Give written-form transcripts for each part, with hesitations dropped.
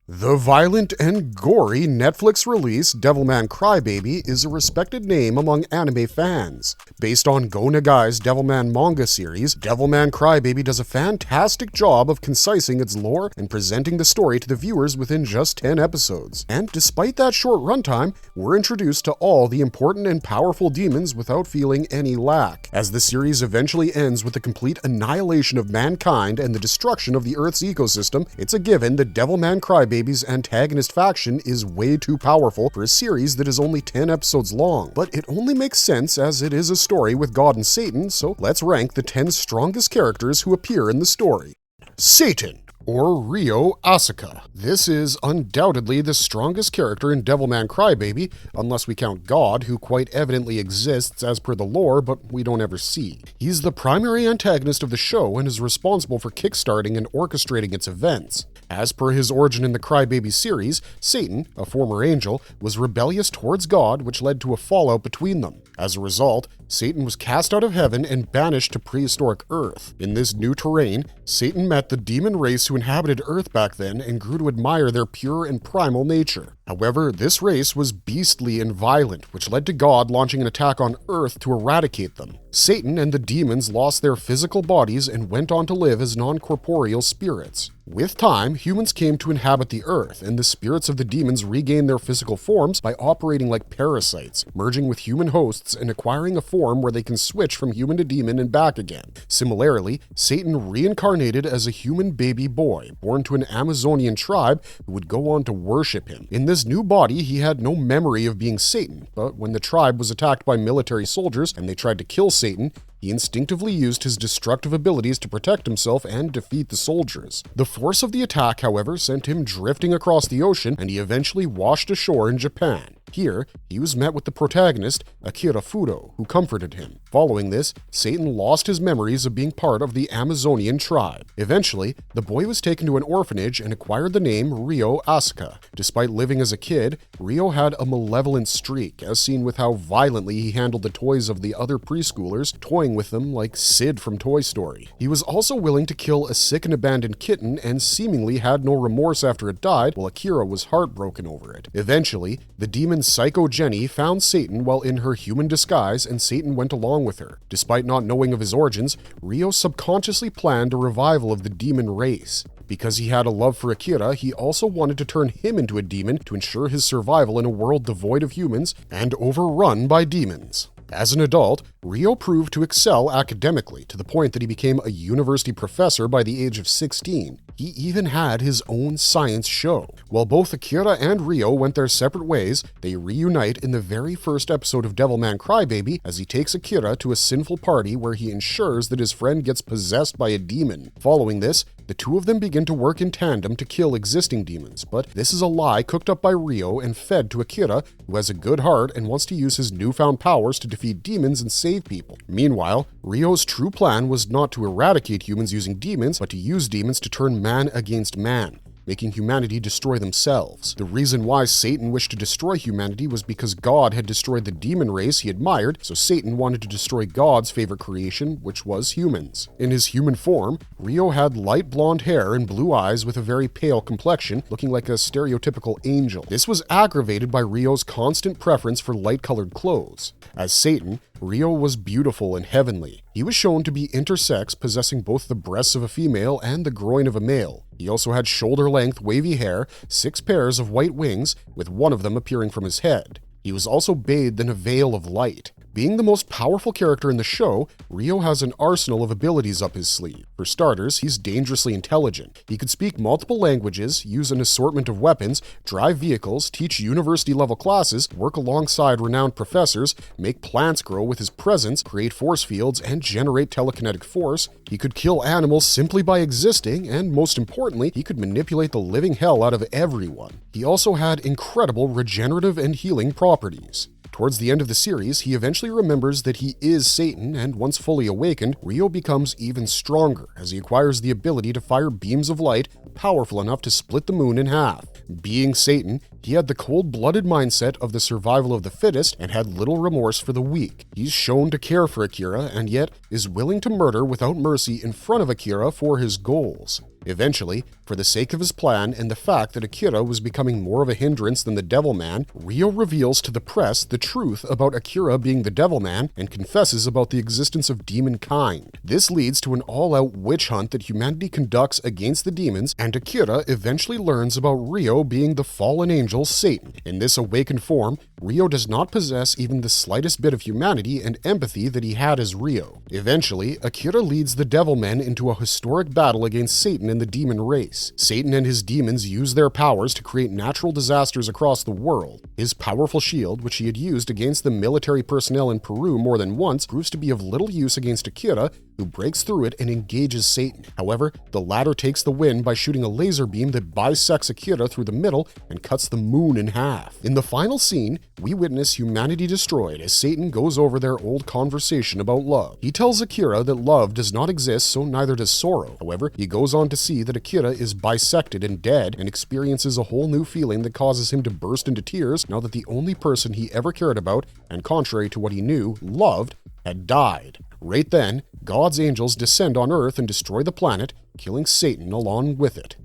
The violent and gory Netflix release Devilman Crybaby is a respected name among anime fans. Based on Go Nagai's Devilman manga series, Devilman Crybaby does a fantastic job of concising its lore and presenting the story to the viewers within just 10 episodes. And despite that short runtime, we're introduced to all the important and powerful demons without feeling any lack. As the series eventually ends with the complete annihilation of mankind and the destruction of the Earth's ecosystem, it's a given that Devilman Crybaby's antagonist faction is way too powerful for a series that is only 10 episodes long. But it only makes sense as it is a story with God and Satan, so let's rank the 10 strongest characters who appear in the story. Satan, or Ryo Asuka. This is undoubtedly the strongest character in Devilman Crybaby, unless we count God, who quite evidently exists as per the lore, but we don't ever see. He's the primary antagonist of the show and is responsible for kickstarting and orchestrating its events. As per his origin in the Crybaby series, Satan, a former angel, was rebellious towards God, which led to a fallout between them. As a result, Satan was cast out of heaven and banished to prehistoric Earth. In this new terrain, Satan met the demon race who inhabited Earth back then and grew to admire their pure and primal nature. However, this race was beastly and violent, which led to God launching an attack on Earth to eradicate them. Satan and the demons lost their physical bodies and went on to live as non-corporeal spirits. With time, humans came to inhabit the Earth, and the spirits of the demons regained their physical forms by operating like parasites, merging with human hosts and acquiring a form where they can switch from human to demon and back again. Similarly, Satan reincarnated as a human baby boy, born to an Amazonian tribe who would go on to worship him. In this new body, he had no memory of being Satan, but when the tribe was attacked by military soldiers and they tried to kill Satan, he instinctively used his destructive abilities to protect himself and defeat the soldiers. The force of the attack, however, sent him drifting across the ocean, and he eventually washed ashore in Japan. Here, he was met with the protagonist, Akira who comforted him. Following this, Satan lost his memories of being part of the Amazonian tribe. Eventually, the boy was taken to an orphanage and acquired the name Ryo Asuka. Despite living as a kid, Ryo had a malevolent streak, as seen with how violently he handled the toys of the other preschoolers, toying with them like Sid from Toy Story. He was also willing to kill a sick and abandoned kitten and seemingly had no remorse after it died, while Akira was heartbroken over it. Eventually, the demon Psycho Jenny found Satan while in her human disguise, and Satan went along with her. Despite not knowing of his origins, Ryo subconsciously planned a revival of the demon race. Because he had a love for Akira, he also wanted to turn him into a demon to ensure his survival in a world devoid of humans and overrun by demons. As an adult, Ryo proved to excel academically to the point that he became a university professor by the age of 16. He even had his own science show. While both Akira and Ryo went their separate ways, they reunite in the very first episode of Devilman Crybaby as he takes Akira to a sinful party where he ensures that his friend gets possessed by a demon. Following this, the two of them begin to work in tandem to kill existing demons, but this is a lie cooked up by Ryo and fed to Akira, who has a good heart and wants to use his newfound powers to defeat demons and save people. Meanwhile, Ryo's true plan was not to eradicate humans using demons, but to use demons to turn man against man, making humanity destroy themselves. The reason why Satan wished to destroy humanity was because God had destroyed the demon race he admired, so Satan wanted to destroy God's favorite creation, which was humans. In his human form, Ryo had light blonde hair and blue eyes with a very pale complexion, looking like a stereotypical angel. This was aggravated by Ryo's constant preference for light-colored clothes. As Satan, Ryo was beautiful and heavenly. He was shown to be intersex, possessing both the breasts of a female and the groin of a male. He also had shoulder-length, wavy hair, 6 pairs of white wings, with one of them appearing from his head. He was also bathed in a veil of light. Being the most powerful character in the show, Ryo has an arsenal of abilities up his sleeve. For starters, he's dangerously intelligent. He could speak multiple languages, use an assortment of weapons, drive vehicles, teach university-level classes, work alongside renowned professors, make plants grow with his presence, create force fields, and generate telekinetic force. He could kill animals simply by existing, and most importantly, he could manipulate the living hell out of everyone. He also had incredible regenerative and healing properties. Towards the end of the series, he eventually remembers that he is Satan, and once fully awakened, Ryo becomes even stronger as he acquires the ability to fire beams of light powerful enough to split the moon in half. Being Satan, he had the cold-blooded mindset of the survival of the fittest and had little remorse for the weak. He's shown to care for Akira and yet is willing to murder without mercy in front of Akira for his goals. Eventually, for the sake of his plan and the fact that Akira was becoming more of a hindrance than the Devilman, Ryo reveals to the press the truth about Akira being the Devilman and confesses about the existence of demon Cain. This leads to an all-out witch hunt that humanity conducts against the demons, and Akira eventually learns about Ryo being the fallen angel Satan. In this awakened form, Ryo does not possess even the slightest bit of humanity and empathy that he had as Ryo. Eventually, Akira leads the Devilmen into a historic battle against Satan and the demon race. Satan and his demons use their powers to create natural disasters across the world. His powerful shield, which he had used against the military personnel in Peru more than once, proves to be of little use against Akira, who breaks through it and engages Satan. However, the latter takes the win by shooting a laser beam that bisects Akira through the middle and cuts the moon in half. In the final scene, we witness humanity destroyed as Satan goes over their old conversation about love. He tells Akira that love does not exist, so neither does sorrow. However, he goes on to see that Akira is bisected and dead and experiences a whole new feeling that causes him to burst into tears now that the only person he ever cared about, and contrary to what he knew, loved, had died. Right then, God's angels descend on Earth and destroy the planet, killing Satan along with it.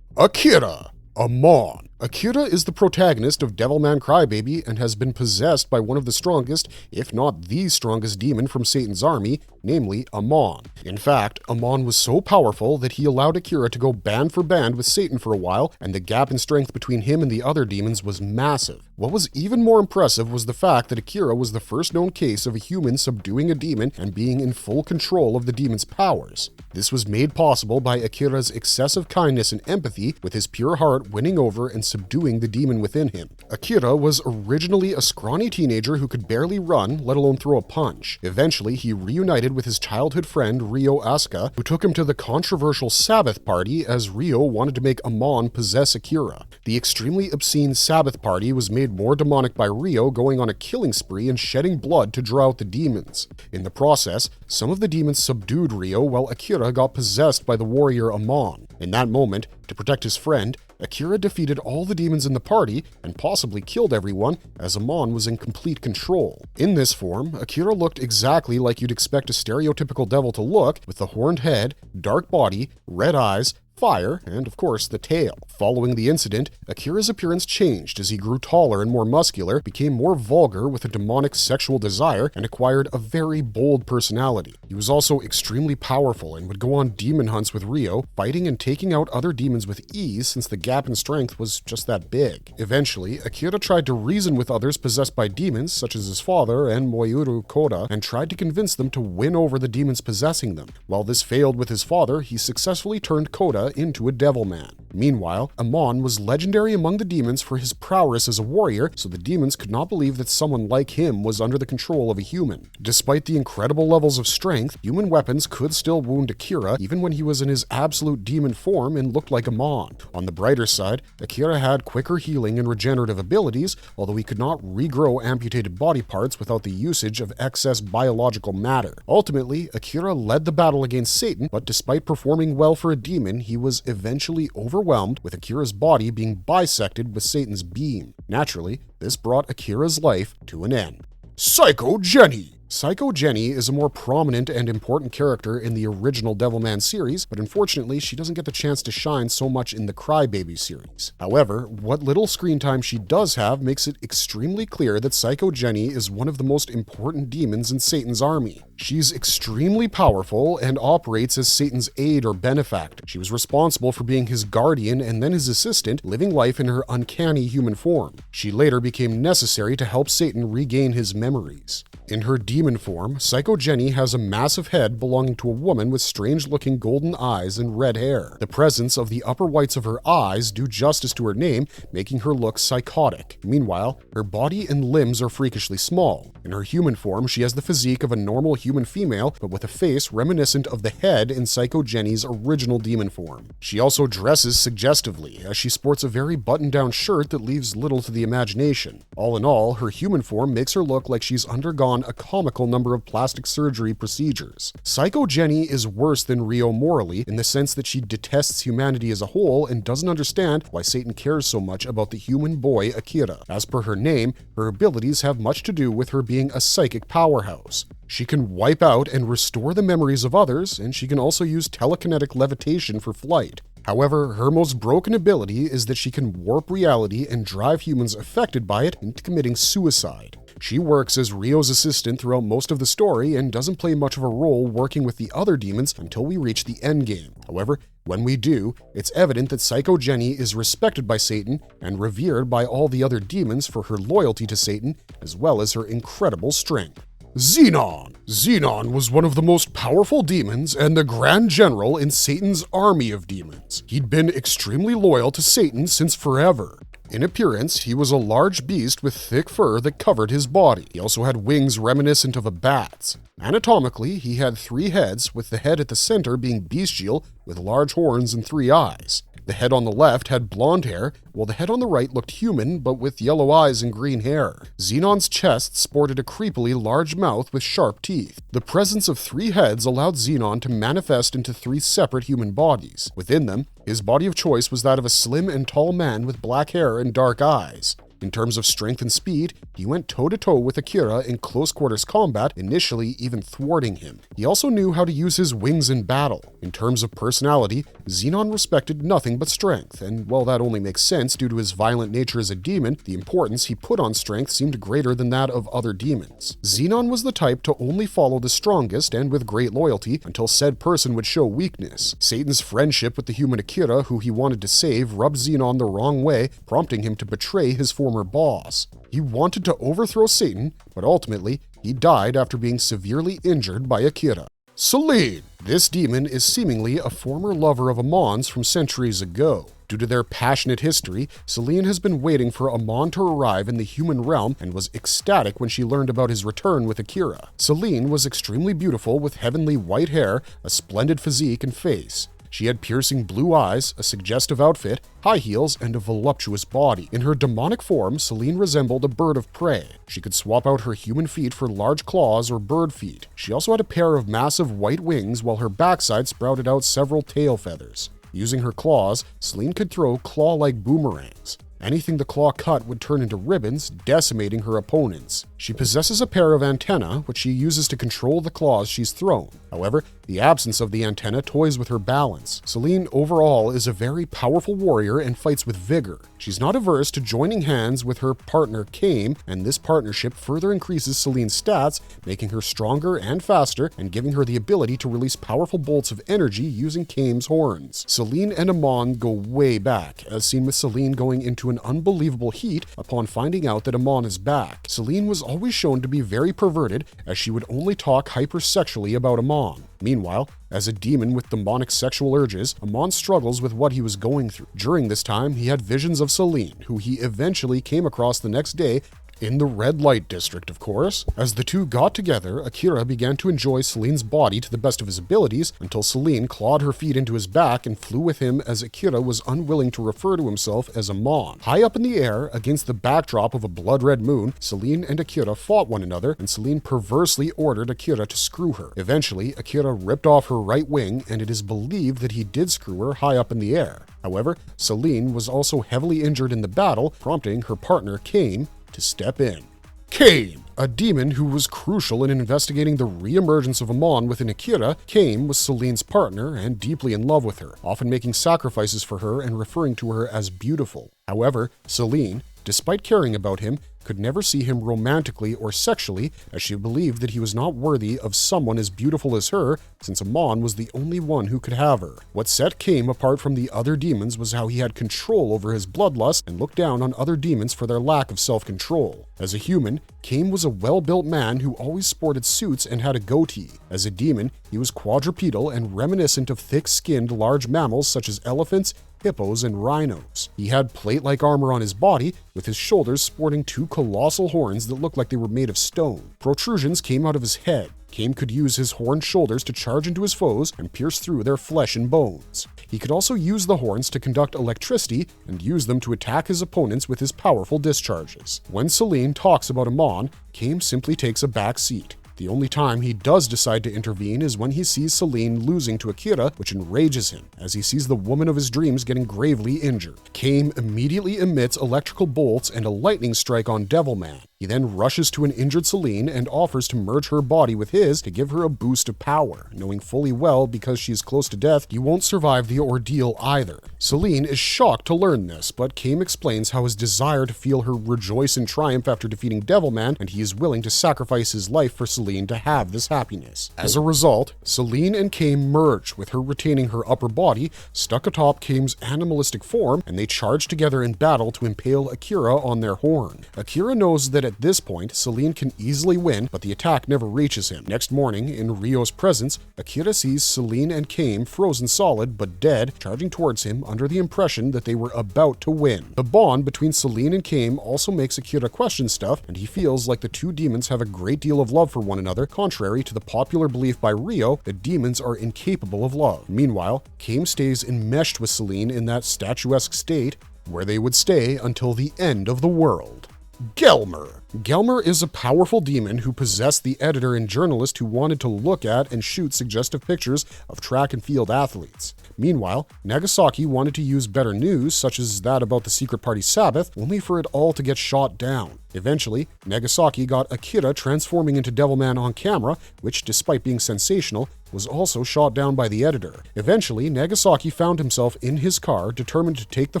Akira Amon. Akira is the protagonist of Devilman Crybaby and has been possessed by one of the strongest, if not the strongest demon from Satan's army, namely Amon. In fact, Amon was so powerful that he allowed Akira to go band for band with Satan for a while, and the gap in strength between him and the other demons was massive. What was even more impressive was the fact that Akira was the first known case of a human subduing a demon and being in full control of the demon's powers. This was made possible by Akira's excessive kindness and empathy, with his pure heart winning over and subduing the demon within him. Akira was originally a scrawny teenager who could barely run, let alone throw a punch. Eventually, he reunited with his childhood friend Ryo Asuka, who took him to the controversial Sabbath party as Ryo wanted to make Amon possess Akira. The extremely obscene Sabbath party was made more demonic by Ryo going on a killing spree and shedding blood to draw out the demons. In the process, some of the demons subdued Ryo while Akira got possessed by the warrior Amon. In that moment, to protect his friend, Akira defeated all the demons in the party and possibly killed everyone, as Amon was in complete control. In this form, Akira looked exactly like you'd expect a stereotypical devil to look, with the horned head, dark body, red eyes, fire, and of course the tail. Following the incident, Akira's appearance changed as he grew taller and more muscular, became more vulgar with a demonic sexual desire, and acquired a very bold personality. He was also extremely powerful and would go on demon hunts with Ryo, fighting and taking out other demons with ease since the gap in strength was just that big. Eventually, Akira tried to reason with others possessed by demons, such as his father and Moyuru Kota, and tried to convince them to win over the demons possessing them. While this failed with his father, he successfully turned Kota into a Devilman. Meanwhile, Amon was legendary among the demons for his prowess as a warrior, so the demons could not believe that someone like him was under the control of a human. Despite the incredible levels of strength, human weapons could still wound Akira even when he was in his absolute demon form and looked like Amon. On the brighter side, Akira had quicker healing and regenerative abilities, although he could not regrow amputated body parts without the usage of excess biological matter. Ultimately, Akira led the battle against Satan, but despite performing well for a demon, he was eventually overwhelmed, with Akira's body being bisected with Satan's beam. Naturally, this brought Akira's life to an end. Psycho Jenny! Psycho Jenny is a more prominent and important character in the original Devilman series, but unfortunately she doesn't get the chance to shine so much in the Crybaby series. However, what little screen time she does have makes it extremely clear that Psycho Jenny is one of the most important demons in Satan's army. She's extremely powerful and operates as Satan's aide or benefactor. She was responsible for being his guardian and then his assistant, living life in her uncanny human form. She later became necessary to help Satan regain his memories. In her demon form, Psycho Jenny has a massive head belonging to a woman with strange-looking golden eyes and red hair. The presence of the upper whites of her eyes do justice to her name, making her look psychotic. Meanwhile, her body and limbs are freakishly small. In her human form, she has the physique of a normal human female, but with a face reminiscent of the head in Psycho Jenny's original demon form. She also dresses suggestively, as she sports a very buttoned-down shirt that leaves little to the imagination. All in all, her human form makes her look like she's undergone a comical number of plastic surgery procedures. Psycho Jenny is worse than Ryo morally, in the sense that she detests humanity as a whole and doesn't understand why Satan cares so much about the human boy Akira. As per her name, her abilities have much to do with her being a psychic powerhouse. She can wipe out and restore the memories of others, and she can also use telekinetic levitation for flight. However, her most broken ability is that she can warp reality and drive humans affected by it into committing suicide. She works as Ryo's assistant throughout most of the story and doesn't play much of a role working with the other demons until we reach the endgame. However, when we do, it's evident that Psycho Jenny is respected by Satan and revered by all the other demons for her loyalty to Satan, as well as her incredible strength. Xenon. Xenon was one of the most powerful demons and the Grand General in Satan's army of demons. He'd been extremely loyal to Satan since forever. In appearance, he was a large beast with thick fur that covered his body. He also had wings reminiscent of a bat's. Anatomically, he had 3 heads, with the head at the center being bestial with large horns and 3 eyes. The head on the left had blonde hair, while the head on the right looked human but with yellow eyes and green hair. Xenon's chest sported a creepily large mouth with sharp teeth. The presence of 3 heads allowed Xenon to manifest into 3 separate human bodies. Within them, his body of choice was that of a slim and tall man with black hair and dark eyes. In terms of strength and speed, he went toe-to-toe with Akira in close-quarters combat, initially even thwarting him. He also knew how to use his wings in battle. In terms of personality, Xenon respected nothing but strength, and while that only makes sense due to his violent nature as a demon, the importance he put on strength seemed greater than that of other demons. Xenon was the type to only follow the strongest and with great loyalty until said person would show weakness. Satan's friendship with the human Akira, who he wanted to save, rubbed Xenon the wrong way, prompting him to betray his former boss. He wanted to overthrow Satan, but ultimately, he died after being severely injured by Akira. Selene. This demon is seemingly a former lover of Amon's from centuries ago. Due to their passionate history, Selene has been waiting for Amon to arrive in the human realm and was ecstatic when she learned about his return with Akira. Selene was extremely beautiful with heavenly white hair, a splendid physique and face. She had piercing blue eyes, a suggestive outfit, high heels, and a voluptuous body. In her demonic form, Selene resembled a bird of prey. She could swap out her human feet for large claws or bird feet. She also had a pair of massive white wings, while her backside sprouted out several tail feathers. Using her claws, Selene could throw claw-like boomerangs. Anything the claw cut would turn into ribbons, decimating her opponents. She possesses a pair of antennae, which she uses to control the claws she's thrown. However, the absence of the antenna toys with her balance. Selene overall is a very powerful warrior and fights with vigor. She's not averse to joining hands with her partner Cain, and this partnership further increases Selene's stats, making her stronger and faster and giving her the ability to release powerful bolts of energy using Cain's horns. Selene and Amon go way back, as seen with Selene going into an unbelievable heat upon finding out that Amon is back. Selene was always shown to be very perverted, as she would only talk hypersexually about Amon. Meanwhile, as a demon with demonic sexual urges, Amon struggles with what he was going through. During this time, he had visions of Selene, who he eventually came across the next day in the red light district, of course. As the two got together, Akira began to enjoy Selene's body to the best of his abilities until Selene clawed her feet into his back and flew with him, as Akira was unwilling to refer to himself as Amon. High up in the air, against the backdrop of a blood-red moon, Selene and Akira fought one another, and Selene perversely ordered Akira to screw her. Eventually, Akira ripped off her right wing, and it is believed that he did screw her high up in the air. However, Selene was also heavily injured in the battle, prompting her partner Cain to step in. Cain, a demon who was crucial in investigating the re-emergence of Amon within Akira. Cain was Selene's partner and deeply in love with her, often making sacrifices for her and referring to her as beautiful. However, Selene, despite caring about him, could never see him romantically or sexually, as she believed that he was not worthy of someone as beautiful as her, since Amon was the only one who could have her. What set Cain apart from the other demons was how he had control over his bloodlust and looked down on other demons for their lack of self-control. As a human, Cain was a well-built man who always sported suits and had a goatee. As a demon, he was quadrupedal and reminiscent of thick-skinned large mammals such as elephants, hippos, and rhinos. He had plate-like armor on his body, with his shoulders sporting 2 colossal horns that looked like they were made of stone. Protrusions came out of his head. Cain could use his horned shoulders to charge into his foes and pierce through their flesh and bones. He could also use the horns to conduct electricity and use them to attack his opponents with his powerful discharges. When Selene talks about Amon, Cain simply takes a back seat. The only time he does decide to intervene is when he sees Selene losing to Akira, which enrages him, as he sees the woman of his dreams getting gravely injured. Cain immediately emits electrical bolts and a lightning strike on Devilman. He then rushes to an injured Celine and offers to merge her body with his to give her a boost of power, knowing fully well because she is close to death, he won't survive the ordeal either. Celine is shocked to learn this, but Cain explains how his desire to feel her rejoice in triumph after defeating Devilman, and he is willing to sacrifice his life for Celine to have this happiness. As a result, Celine and Cain merge, with her retaining her upper body stuck atop Cain's animalistic form, and they charge together in battle to impale Akira on their horn. Akira knows that at this point, Celine can easily win, but the attack never reaches him. Next morning, in Ryo's presence, Akira sees Celine and Cain frozen solid but dead, charging towards him under the impression that they were about to win. The bond between Celine and Cain also makes Akira question stuff, and he feels like the two demons have a great deal of love for one another, contrary to the popular belief by Ryo that demons are incapable of love. Meanwhile, Cain stays enmeshed with Celine in that statuesque state, where they would stay until the end of the world. Gilmer. Gilmer is a powerful demon who possessed the editor and journalist who wanted to look at and shoot suggestive pictures of track and field athletes. Meanwhile, Nagasaki wanted to use better news, such as that about the secret party Sabbath, only for it all to get shot down. Eventually, Nagasaki got Akira transforming into Devilman on camera, which, despite being sensational, was also shot down by the editor. Eventually, Nagasaki found himself in his car, determined to take the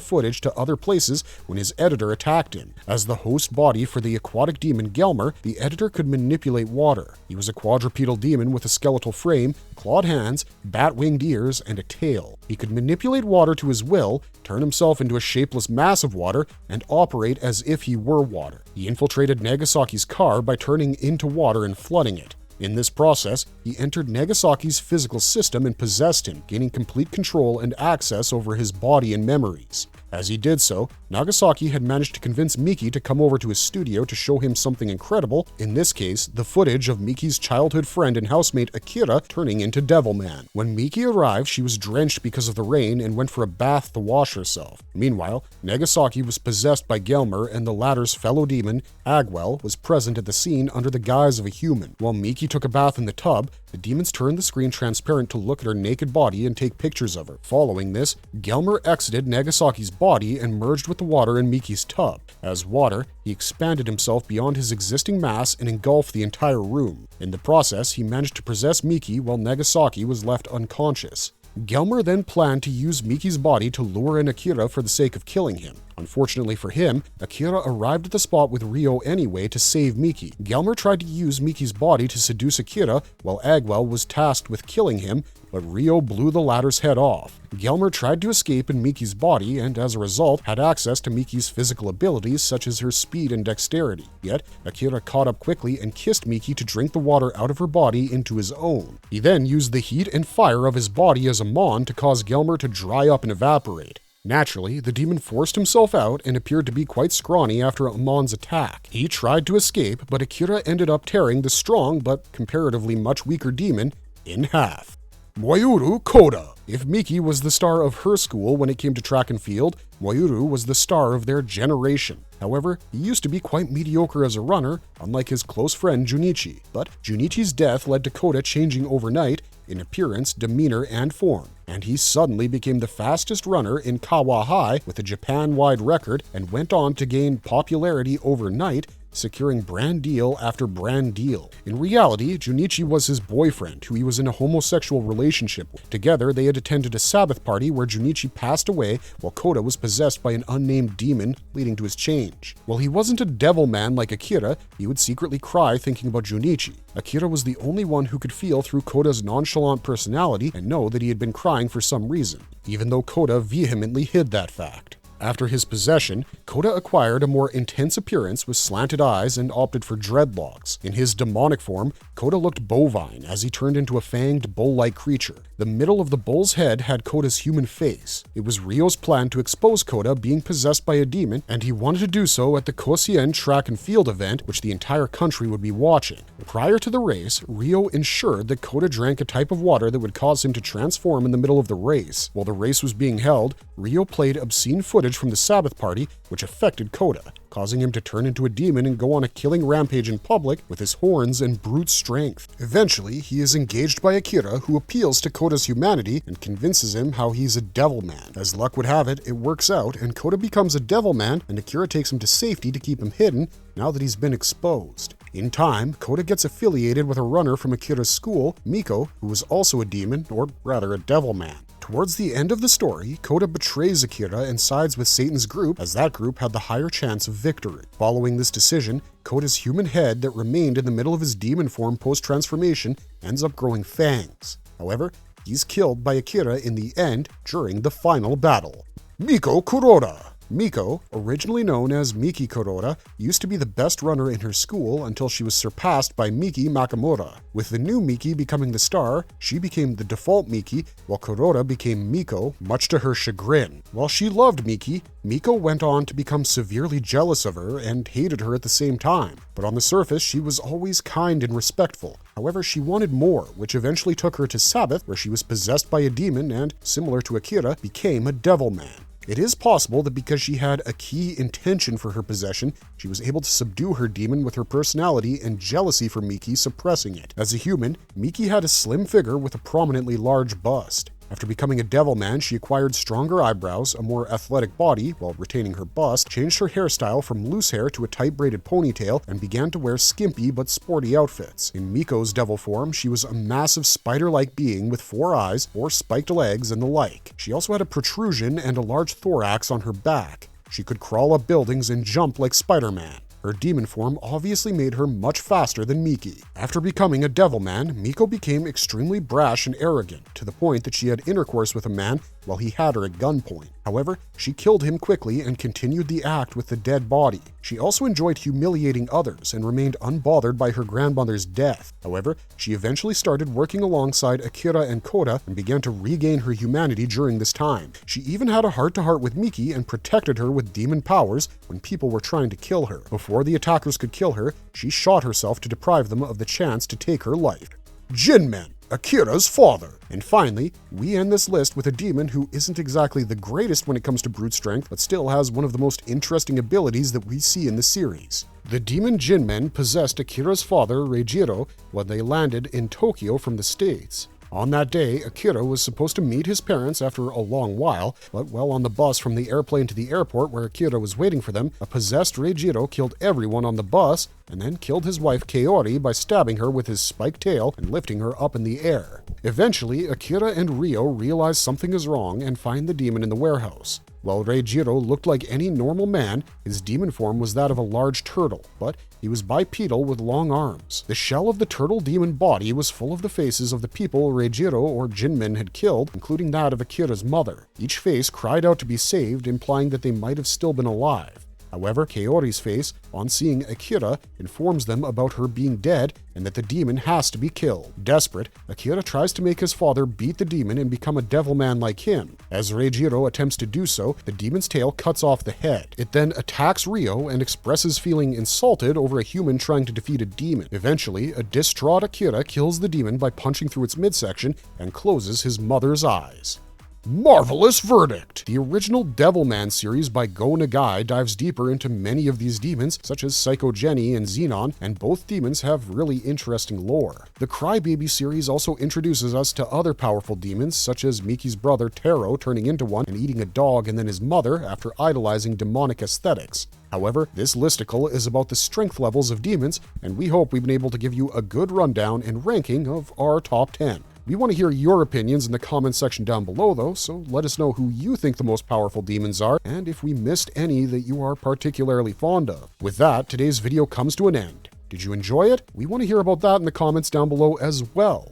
footage to other places when his editor attacked him. As the host body for the aquatic demon Gilmer, the editor could manipulate water. He was a quadrupedal demon with a skeletal frame, clawed hands, bat-winged ears, and a tail. He could manipulate water to his will, turn himself into a shapeless mass of water, and operate as if he were water. He infiltrated Nagasaki's car by turning into water and flooding it. In this process, he entered Nagasaki's physical system and possessed him, gaining complete control and access over his body and memories. As he did so, Nagasaki had managed to convince Miki to come over to his studio to show him something incredible, in this case, the footage of Miki's childhood friend and housemate Akira turning into Devilman. When Miki arrived, she was drenched because of the rain and went for a bath to wash herself. Meanwhile, Nagasaki was possessed by Gilmer, and the latter's fellow demon, Agwell, was present at the scene under the guise of a human. While Miki took a bath in the tub, the demons turned the screen transparent to look at her naked body and take pictures of her. Following this, Gilmer exited Nagasaki's body and merged with the water in Miki's tub. As water, he expanded himself beyond his existing mass and engulfed the entire room. In the process, he managed to possess Miki while Nagasaki was left unconscious. Gilmer then planned to use Miki's body to lure in Akira for the sake of killing him. Unfortunately for him, Akira arrived at the spot with Ryo anyway to save Miki. Gilmer tried to use Miki's body to seduce Akira, while Agwell was tasked with killing him, but Ryo blew the latter's head off. Gilmer tried to escape in Miki's body and, as a result, had access to Miki's physical abilities such as her speed and dexterity. Yet, Akira caught up quickly and kissed Miki to drink the water out of her body into his own. He then used the heat and fire of his body as Amon to cause Gilmer to dry up and evaporate. Naturally, the demon forced himself out and appeared to be quite scrawny after Amon's attack. He tried to escape, but Akira ended up tearing the strong but comparatively much weaker demon in half. Moyuru Kota. If Miki was the star of her school when it came to track and field, Moyuru was the star of their generation. However, he used to be quite mediocre as a runner, unlike his close friend Junichi. But Junichi's death led to Kota changing overnight in appearance, demeanor, and form, and he suddenly became the fastest runner in Kawa High with a Japan-wide record and went on to gain popularity overnight, securing brand deal after brand deal. In reality, Junichi was his boyfriend, who he was in a homosexual relationship with. Together, they had attended a Sabbath party where Junichi passed away while Kota was possessed by an unnamed demon, leading to his change. While he wasn't a devil man like Akira, he would secretly cry thinking about Junichi. Akira was the only one who could feel through Kota's nonchalant personality and know that he had been crying for some reason, even though Kota vehemently hid that fact. After his possession, Kota acquired a more intense appearance with slanted eyes and opted for dreadlocks. In his demonic form, Kota looked bovine as he turned into a fanged bull-like creature. The middle of the bull's head had Kota's human face. It was Ryo's plan to expose Kota being possessed by a demon, and he wanted to do so at the Kosien track and field event, which the entire country would be watching. Prior to the race, Ryo ensured that Kota drank a type of water that would cause him to transform in the middle of the race. While the race was being held, Ryo played obscene footage message from the Sabbath party, which affected Kota, causing him to turn into a demon and go on a killing rampage in public with his horns and brute strength. Eventually, he is engaged by Akira, who appeals to Kota's humanity and convinces him how he's a Devilman. As luck would have it, it works out, and Kota becomes a Devilman, and Akira takes him to safety to keep him hidden now that he's been exposed. In time, Kota gets affiliated with a runner from Akira's school, Miko, who was also a demon, or rather a Devilman. Towards the end of the story, Kota betrays Akira and sides with Satan's group, as that group had the higher chance of victory. Following this decision, Kota's human head that remained in the middle of his demon form post-transformation ends up growing fangs. However, he's killed by Akira in the end during the final battle. Miko Kuroda. Miko, originally known as Miki Kuroda, used to be the best runner in her school until she was surpassed by Miki Makamura. With the new Miki becoming the star, she became the default Miki, while Kuroda became Miko, much to her chagrin. While she loved Miki, Miko went on to become severely jealous of her and hated her at the same time. But on the surface, she was always kind and respectful. However, she wanted more, which eventually took her to Sabbath, where she was possessed by a demon and, similar to Akira, became a Devilman. It is possible that because she had a key intention for her possession, she was able to subdue her demon with her personality and jealousy for Miki suppressing it. As a human, Miki had a slim figure with a prominently large bust. After becoming a Devilman, she acquired stronger eyebrows, a more athletic body while retaining her bust, changed her hairstyle from loose hair to a tight braided ponytail, and began to wear skimpy but sporty outfits. In Miko's devil form, she was a massive spider-like being with 4 eyes, 4 spiked legs, and the like. She also had a protrusion and a large thorax on her back. She could crawl up buildings and jump like Spider-Man. Her demon form obviously made her much faster than Miki. After becoming a Devilman, Miko became extremely brash and arrogant, to the point that she had intercourse with a man while he had her at gunpoint. However, she killed him quickly and continued the act with the dead body. She also enjoyed humiliating others and remained unbothered by her grandmother's death. However, she eventually started working alongside Akira and Kota and began to regain her humanity during this time. She even had a heart-to-heart with Miki and protected her with demon powers when people were trying to kill her. Before the attackers could kill her, she shot herself to deprive them of the chance to take her life. Jinmen, Akira's father. And finally, we end this list with a demon who isn't exactly the greatest when it comes to brute strength, but still has one of the most interesting abilities that we see in the series. The demon Jinmen possessed Akira's father, Reijiro, when they landed in Tokyo from the States. On that day, Akira was supposed to meet his parents after a long while, but while on the bus from the airplane to the airport where Akira was waiting for them, a possessed Reijiro killed everyone on the bus and then killed his wife Kaori by stabbing her with his spiked tail and lifting her up in the air. Eventually, Akira and Ryo realize something is wrong and find the demon in the warehouse. While Reijiro looked like any normal man, his demon form was that of a large turtle, but he was bipedal with long arms. The shell of the turtle demon body was full of the faces of the people Reijiro or Jinmen had killed, including that of Akira's mother. Each face cried out to be saved, implying that they might have still been alive. However, Kaori's face, on seeing Akira, informs them about her being dead and that the demon has to be killed. Desperate, Akira tries to make his father beat the demon and become a Devilman like him. As Reijiro attempts to do so, the demon's tail cuts off the head. It then attacks Ryo and expresses feeling insulted over a human trying to defeat a demon. Eventually, a distraught Akira kills the demon by punching through its midsection and closes his mother's eyes. Marvelous verdict! The original Devilman series by Go Nagai dives deeper into many of these demons, such as Psycho Jenny and Xenon, and both demons have really interesting lore. The Crybaby series also introduces us to other powerful demons, such as Miki's brother Taro turning into one and eating a dog, and then his mother after idolizing demonic aesthetics. However, this listicle is about the strength levels of demons, and we hope we've been able to give you a good rundown and ranking of our top 10. We want to hear your opinions in the comments section down below though, so let us know who you think the most powerful demons are, and if we missed any that you are particularly fond of. With that, today's video comes to an end. Did you enjoy it? We want to hear about that in the comments down below as well.